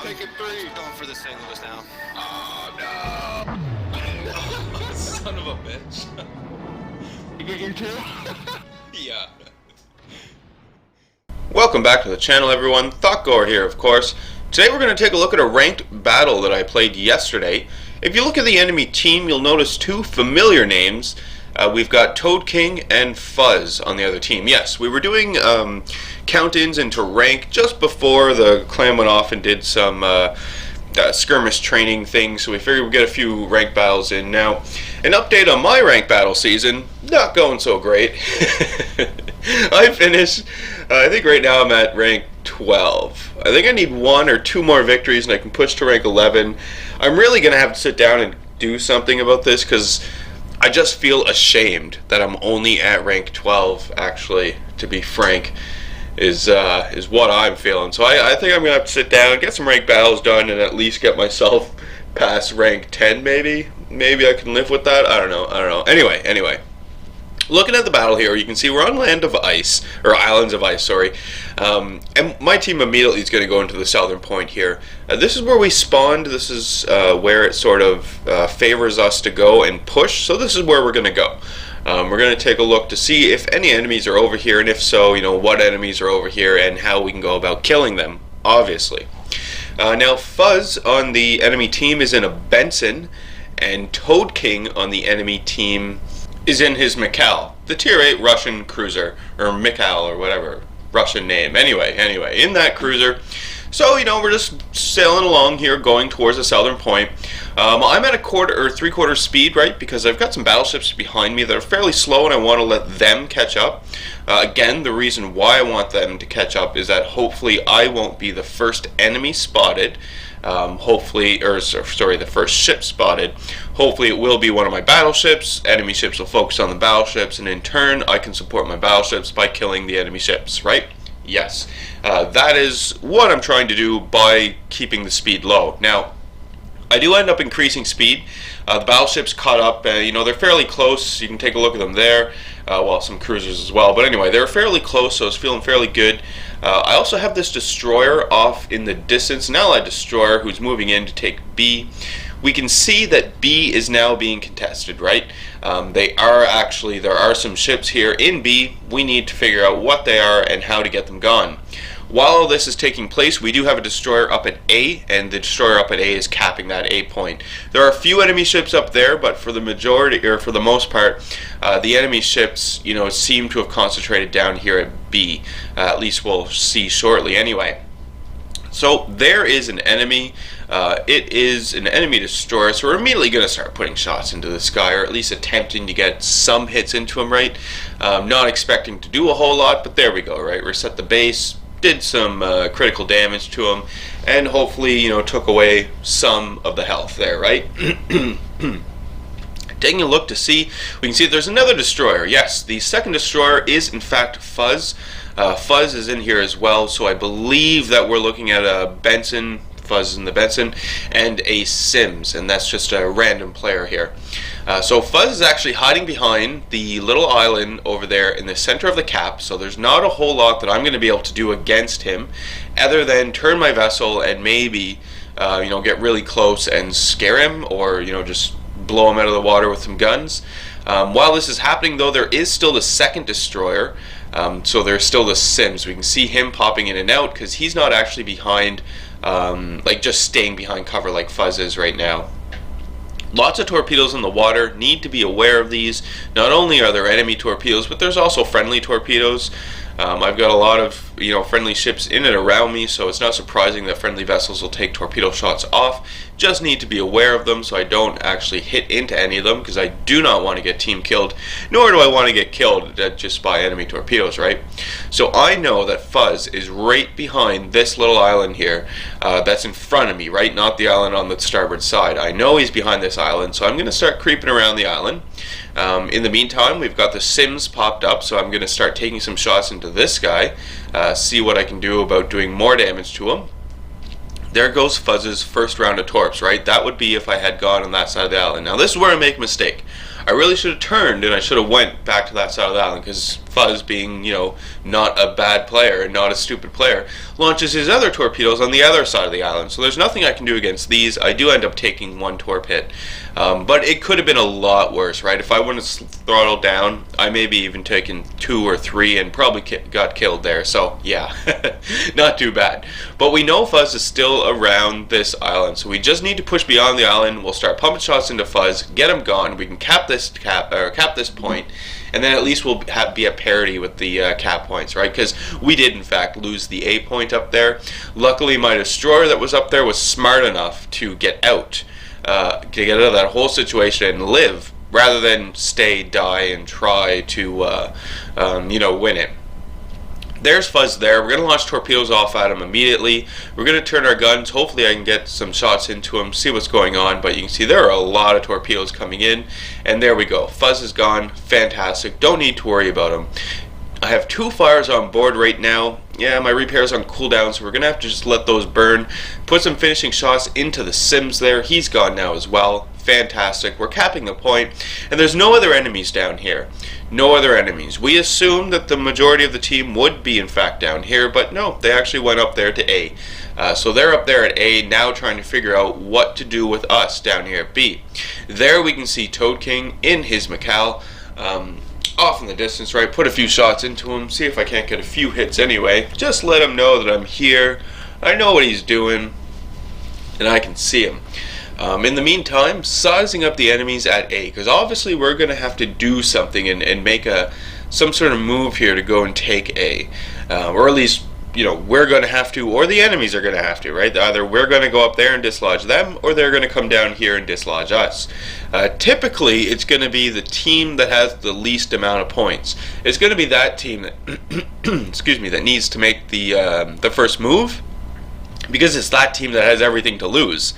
taking three. Going for the St. Louis now. Oh no! Son of a bitch. You get your two? Yeah. Welcome back to the channel, everyone. Thotgor here, of course. Today we're going to take a look at a ranked battle that I played yesterday. If you look at the enemy team, you'll notice two familiar names. We've got Toad King and Fuzz on the other team. Yes, we were doing count-ins into rank just before the clan went off and did some skirmish training things, so we figured we'd get a few ranked battles in. Now, an update on my ranked battle season, not going so great. I finished, I think right now I'm at rank 12. I think I need 1 or 2 more victories and I can push to rank 11. I'm really going to have to sit down and do something about this because I just feel ashamed that I'm only at rank 12, actually, to be frank, is what I'm feeling. So I think I'm going to have to sit down, get some ranked battles done, and at least get myself past rank 10, maybe. Maybe I can live with that. I don't know. Anyway. Looking at the battle here, you can see we're on land of ice, or islands of ice, sorry. And my team immediately is going to go into the southern point here. This is where we spawned. This is where it sort of favors us to go and push. So this is where we're going to go. We're going to take a look to see if any enemies are over here, and if so, you know, what enemies are over here and how we can go about killing them, obviously. Now, Fuzz on the enemy team is in a Benson, and Toad King on the enemy team is in his Mikhail, the tier 8 Russian cruiser, or Mikhail, or whatever Russian name. Anyway, in that cruiser. So, you know, we're just sailing along here, going towards the southern point. I'm at a quarter or 3/4 speed, right? Because I've got some battleships behind me that are fairly slow, and I want to let them catch up. Again, the reason why I want them to catch up is that hopefully I won't be the first enemy spotted. The first ship spotted. Hopefully it will be one of my battleships. Enemy ships will focus on the battleships, and in turn I can support my battleships by killing the enemy ships, right? Yes. That is what I'm trying to do by keeping the speed low. Now, I do end up increasing speed. The battleships caught up, you know, they're fairly close. You can take a look at them there. Well, some cruisers as well. But anyway, they're fairly close, so I was feeling fairly good. I also have this destroyer off in the distance, an allied destroyer who's moving in to take B. We can see that B is now being contested, right? There are some ships here in B. We need to figure out what they are and how to get them gone. While all this is taking place, we do have a destroyer up at A, and the destroyer up at A is capping that A point. There are a few enemy ships up there, but for the majority, or for the most part, the enemy ships, you know, seem to have concentrated down here at B. At least we'll see shortly anyway. So there is an enemy. It is an enemy destroyer, so we're immediately going to start putting shots into this guy, or at least attempting to get some hits into him, right? Not expecting to do a whole lot, but there we go, right? Reset the base, did some critical damage to him, and hopefully, you know, took away some of the health there, right? Taking a look to see, we can see there's another destroyer. Yes, the second destroyer is in fact Fuzz. Fuzz is in here as well, so I believe that we're looking at a Benson, Fuzz in the Benson, and a Sims, and that's just a random player here. So Fuzz is actually hiding behind the little island over there in the center of the cap, so there's not a whole lot that I'm going to be able to do against him other than turn my vessel and maybe you know, get really close and scare him, or, you know, just blow him out of the water with some guns. While this is happening, though, there is still the second destroyer. So there's still the Sims. We can see him popping in and out because he's not actually behind, like just staying behind cover like Fuzz is right now. Lots of torpedoes in the water. Need to be aware of these. Not only are there enemy torpedoes, but there's also friendly torpedoes. I've got a lot of, you know, friendly ships in and around me, so it's not surprising that friendly vessels will take torpedo shots off. Just need to be aware of them so I don't actually hit into any of them, because I do not want to get team killed, nor do I want to get killed just by enemy torpedoes, right? So I know that Fuzz is right behind this little island here that's in front of me, right? Not the island on the starboard side. I know he's behind this island, so I'm going to start creeping around the island. In the meantime, we've got the Sims popped up, so I'm going to start taking some shots into this guy, see what I can do about doing more damage to him. There goes Fuzz's first round of torps, right? That would be if I had gone on that side of the island. Now this is where I make a mistake. I really should have turned and I should have went back to that side of the island, because Fuzz, being, not a bad player and not a stupid player, launches his other torpedoes on the other side of the island. So there's nothing I can do against these. I do end up taking one torp hit. But it could have been a lot worse, right? If I wouldn't have throttled down, I maybe even taken 2 or 3 and probably got killed there. So, yeah, not too bad. But we know Fuzz is still around this island, so we just need to push beyond the island. We'll start pumping shots into Fuzz, get him gone. We can cap this point, and then at least we'll be at parity with the cap points, right? Because we did, in fact, lose the A point up there. Luckily, my destroyer that was up there was smart enough to get out. To get out of that whole situation and live, rather than stay, die, and try to, win it. There's Fuzz there. We're going to launch torpedoes off at him immediately. We're going to turn our guns. Hopefully I can get some shots into him, see what's going on. But you can see there are a lot of torpedoes coming in. And there we go. Fuzz is gone. Fantastic. Don't need to worry about him. I have 2 fires on board right now. Yeah, my repair's on cooldown, so we're going to have to just let those burn. Put some finishing shots into the Sims there. He's gone now as well. Fantastic. We're capping the point. And there's no other enemies down here. No other enemies. We assumed that the majority of the team would be, in fact, down here. But no, they actually went up there to A. So they're up there at A, now trying to figure out what to do with us down here at B. There we can see Toad King in his Macal. Off in the distance, right? Put a few shots into him, see if I can't get a few hits anyway. Just let him know that I'm here. I know what he's doing, and I can see him. In the meantime, sizing up the enemies at A, because obviously we're going to have to do something and make some sort of move here to go and take A. Or at least, we're going to have to, or the enemies are going to have to, right? Either we're going to go up there and dislodge them, or they're going to come down here and dislodge us. Typically, it's going to be the team that has the least amount of points. It's going to be that team that, that needs to make the first move, because it's that team that has everything to lose.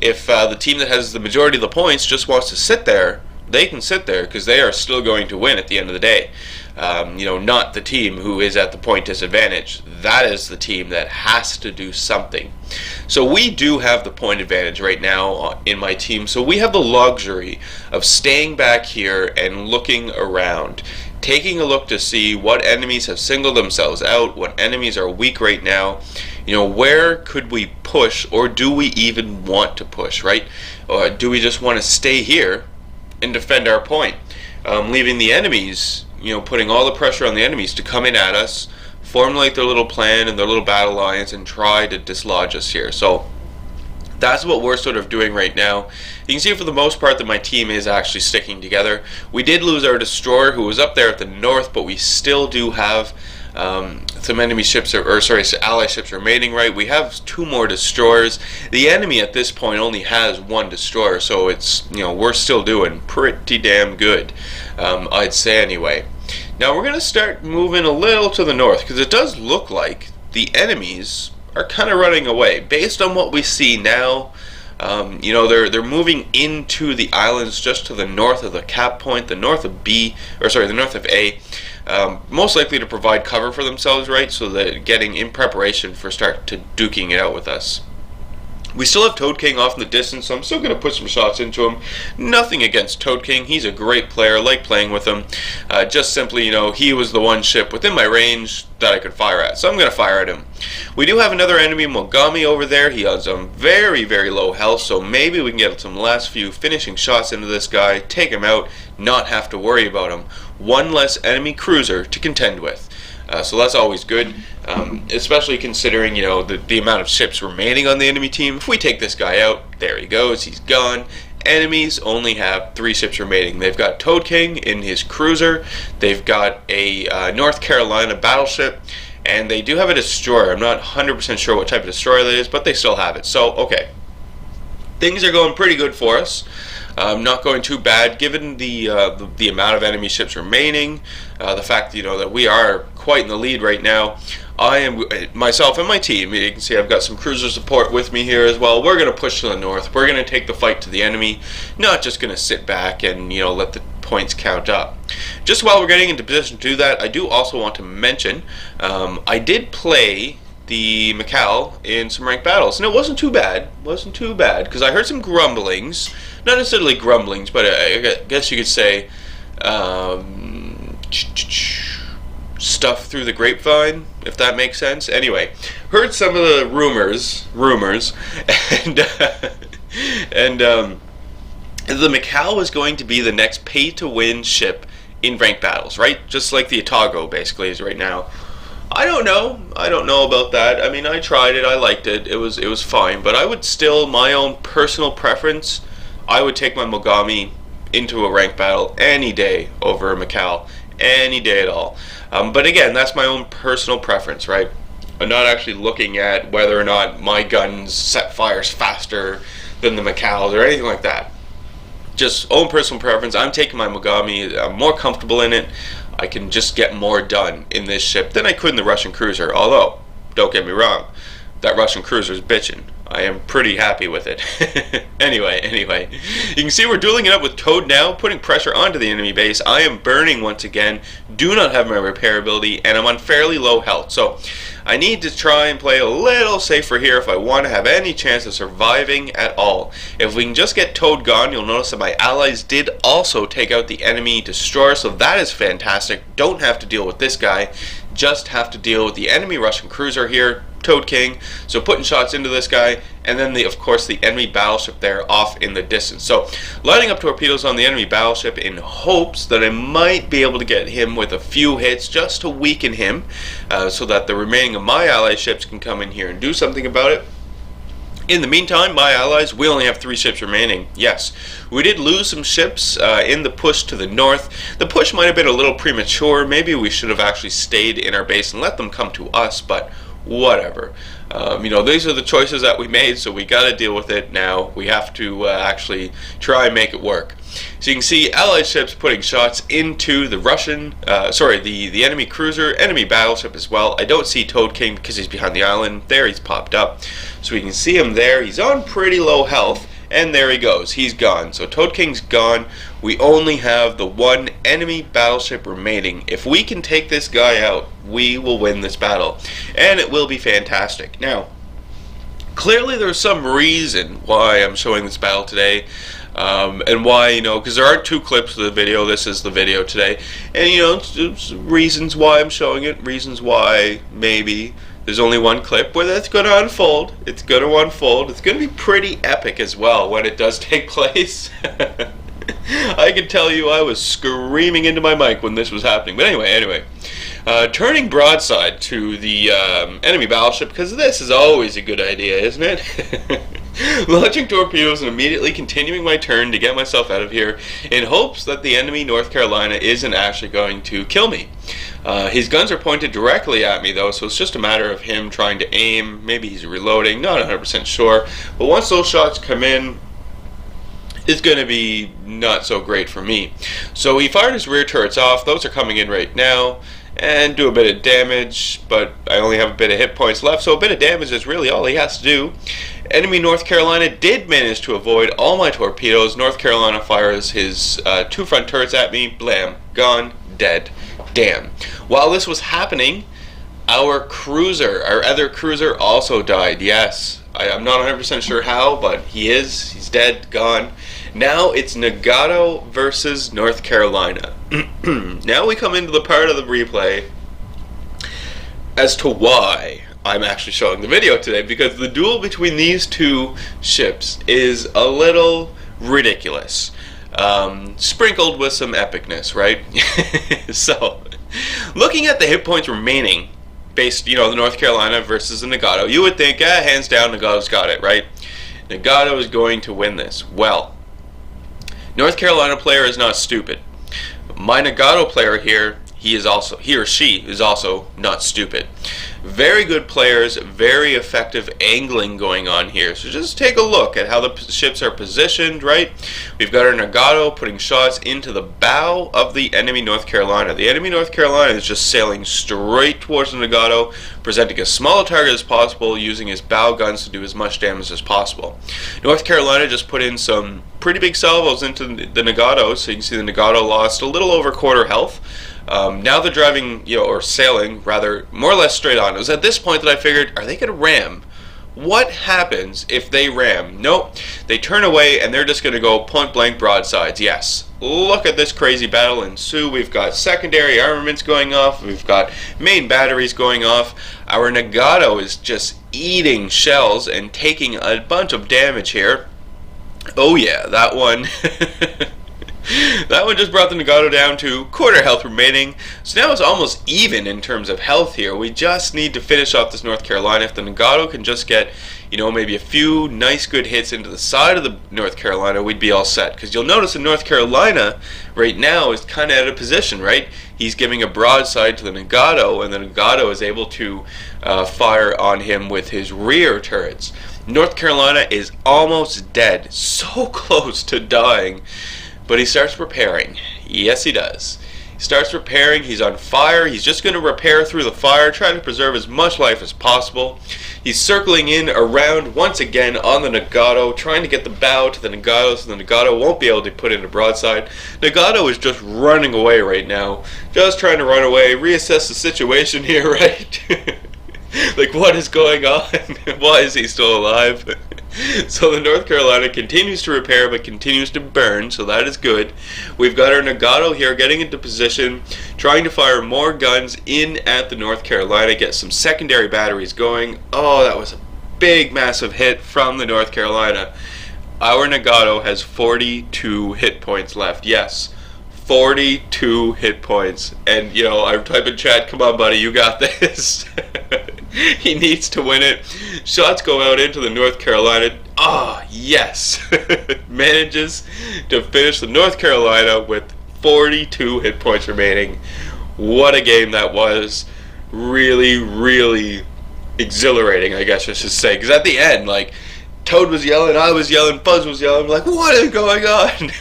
If the team that has the majority of the points just wants to sit there, they can sit there because they are still going to win at the end of the day. Not the team who is at the point disadvantage. That is the team that has to do something. So we do have the point advantage right now in my team. So we have the luxury of staying back here and looking around, taking a look to see what enemies have singled themselves out, what enemies are weak right now. Where could we push, or do we even want to push, right? Or do we just want to stay here and defend our point, leaving the enemies, putting all the pressure on the enemies to come in at us, formulate their little plan and their little battle lines, and try to dislodge us here. So that's what we're sort of doing right now. You can see for the most part that my team is actually sticking together. We did lose our destroyer, who was up there at the north, but we still do have some enemy ships, ally ships remaining, right? We have 2 more destroyers. The enemy at this point only has 1 destroyer, so it's, we're still doing pretty damn good, I'd say anyway. Now we're going to start moving a little to the north, because it does look like the enemies are kind of running away. Based on what we see now, they're moving into the islands just to the north of the cap point, the north of the north of A. Most likely to provide cover for themselves, right? So that getting in preparation for start to duking it out with us. We still have Toad King off in the distance, so I'm still going to put some shots into him. Nothing against Toad King. He's a great player. I like playing with him. Just simply, he was the one ship within my range that I could fire at, so I'm going to fire at him. We do have another enemy, Mogami, over there. He has very, very low health, so maybe we can get some last few finishing shots into this guy, take him out, not have to worry about him. 1 less enemy cruiser to contend with. So that's always good, especially considering, the amount of ships remaining on the enemy team. If we take this guy out, there he goes, he's gone. Enemies only have 3 ships remaining. They've got Toad King in his cruiser, they've got a North Carolina battleship, and they do have a destroyer. I'm not 100% sure what type of destroyer that is, but they still have it. So, okay. Things are going pretty good for us. Not going too bad, given the amount of enemy ships remaining, the fact that we are quite in the lead right now. I am, myself and my team, you can see I've got some cruiser support with me here as well. We're going to push to the north. We're going to take the fight to the enemy, not just going to sit back and let the points count up. Just while we're getting into position to do that, I do also want to mention I did play the Macal in some ranked battles, and it wasn't too bad. Because I heard some grumblings, not necessarily grumblings, but I guess you could say stuff through the grapevine, if that makes sense. Anyway, heard some of the rumors, and the Macau was going to be the next pay-to-win ship in ranked battles, right? Just like the Thotgor basically is right now. I don't know about that. I mean, I tried it, I liked it, it was fine, but I would still, my own personal preference, I would take my Mogami into a ranked battle any day over a Macau, any day at all. But again, that's my own personal preference, right? I'm not actually looking at whether or not my guns set fires faster than the Macau's or anything like that. Just own personal preference. I'm taking my Mogami, I'm more comfortable in it. I can just get more done in this ship than I could in the Russian cruiser. Although, don't get me wrong, that Russian cruiser is bitchin'. I am pretty happy with it. Anyway, you can see we're dueling it up with Toad now, putting pressure onto the enemy base. I am burning once again, do not have my repair ability, and I'm on fairly low health. So I need to try and play a little safer here if I want to have any chance of surviving at all. If we can just get Toad gone, you'll notice that my allies did also take out the enemy destroyer, so that is fantastic. Don't have to deal with this guy, just have to deal with the enemy Russian cruiser here, Toad King. So putting shots into this guy, and then of course the enemy battleship there off in the distance. So lining up torpedoes on the enemy battleship in hopes that I might be able to get him with a few hits just to weaken him, so that the remaining of my ally ships can come in here and do something about it. In the meantime, my allies, we only have 3 ships remaining. Yes, we did lose some ships in the push to the north. The push might have been a little premature. Maybe we should have actually stayed in our base and let them come to us, but whatever. You know, these are the choices that we made, so we got to deal with it now. We have to actually try and make it work. So you can see allied ships putting shots into the Russian, the enemy cruiser, enemy battleship as well. I don't see Toad King because he's behind the island. There, he's popped up. So we can see him there. He's on pretty low health. And there he goes. He's gone. So Toad King's gone. We only have the one enemy battleship remaining. If we can take this guy out, we will win this battle. And it will be fantastic. Now, clearly there's some reason why I'm showing this battle today. And why, you know, because there aren't 2 clips of the video. This is the video today. And, you know, reasons why I'm showing it. Reasons why maybe there's only 1 clip where that's going to unfold. It's going to unfold. It's going to be pretty epic as well when it does take place. I can tell you I was screaming into my mic when this was happening. But anyway. Turning broadside to the enemy battleship, because this is always a good idea, isn't it? Launching torpedoes and immediately continuing my turn to get myself out of here in hopes that the enemy North Carolina isn't actually going to kill me. His guns are pointed directly at me though, so it's just a matter of him trying to aim. Maybe he's reloading, not 100% sure. But once those shots come in, it's going to be not so great for me. So he fired his rear turrets off. Those are coming in right now and do a bit of damage, but I only have a bit of hit points left, so a bit of damage is really all he has to do. Enemy North Carolina did manage to avoid all my torpedoes. North Carolina fires his 2 front turrets at me. Blam. Gone. Dead. Damn. While this was happening, our other cruiser also died. Yes. I'm not 100% sure how, but he's dead, gone. Now it's Nagato versus North Carolina. Now we come into the part of the replay as to why I'm actually showing the video today, because the duel between these 2 ships is a little ridiculous. Sprinkled with some epicness, right? So, looking at the hit points remaining, based, you know, the North Carolina versus the Nagato, you would think, hands down, Nagato's got it, right? Nagato is going to win this. Well, North Carolina player is not stupid. My Nagato player here, he or she is also not stupid. Very good players, very effective angling going on here. So just take a look at how the ships are positioned, right? We've got our Nagato putting shots into the bow of the enemy North Carolina. The enemy North Carolina is just sailing straight towards the Nagato, presenting as small a target as possible, using his bow guns to do as much damage as possible. North Carolina just put in some pretty big salvos into the Nagato, so you can see the Nagato lost a little over quarter health. Now they're driving, or sailing, rather, more or less straight on. It was at this point that I figured, are they going to ram what happens if they ram? Nope, they turn away and they're just going to go point blank broadsides. Yes, look at this crazy battle ensue. We've got secondary armaments going off, we've got main batteries going off. Our Nagato is just eating shells and taking a bunch of damage here. Oh yeah, that one. That one just brought the Nagato down to quarter health remaining. So now it's almost even in terms of health here. We just need to finish off this North Carolina. If the Nagato can just get, maybe a few nice good hits into the side of the North Carolina, we'd be all set. Because you'll notice in North Carolina right now is kind of out of position, right? He's giving a broadside to the Nagato, and the Nagato is able to fire on him with his rear turrets. North Carolina is almost dead, so close to dying. But he starts repairing. Yes, he does. He starts repairing. He's on fire. He's just going to repair through the fire, trying to preserve as much life as possible. He's circling in around once again on the Nagato, trying to get the bow to the Nagato so the Nagato won't be able to put in a broadside. Nagato is just running away right now. Just trying to run away, reassess the situation here, right? Like, what is going on? Why is he still alive? So the North Carolina continues to repair but continues to burn, so that is good. We've got our Nagato here getting into position, trying to fire more guns in at the North Carolina, get some secondary batteries going. Oh, that was a big, massive hit from the North Carolina. Our Nagato has 42 hit points left. Yes, 42 hit points. And, I type in chat, come on, buddy, you got this. He needs to win it. Shots go out into the North Carolina. Ah, yes. Manages to finish the North Carolina with 42 hit points remaining. What a game that was. Really, really exhilarating, I guess I should say. Because at the end, Toad was yelling, I was yelling, Buzz was yelling. Like, what is going on?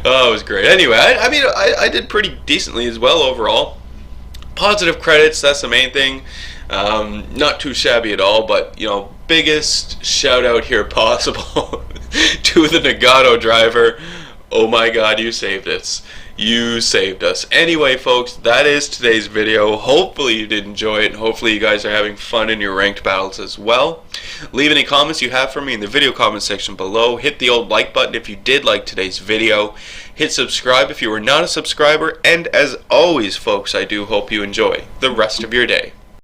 Oh, it was great. Anyway, I did pretty decently as well overall. Positive credits, that's the main thing. Not too shabby at all, but, biggest shout out here possible to the Nagato driver. Oh my god, you saved us. You saved us. Anyway, folks, that is today's video. Hopefully you did enjoy it, and hopefully you guys are having fun in your ranked battles as well. Leave any comments you have for me in the video comment section below. Hit the old like button if you did like today's video. Hit subscribe if you were not a subscriber. And as always, folks, I do hope you enjoy the rest of your day.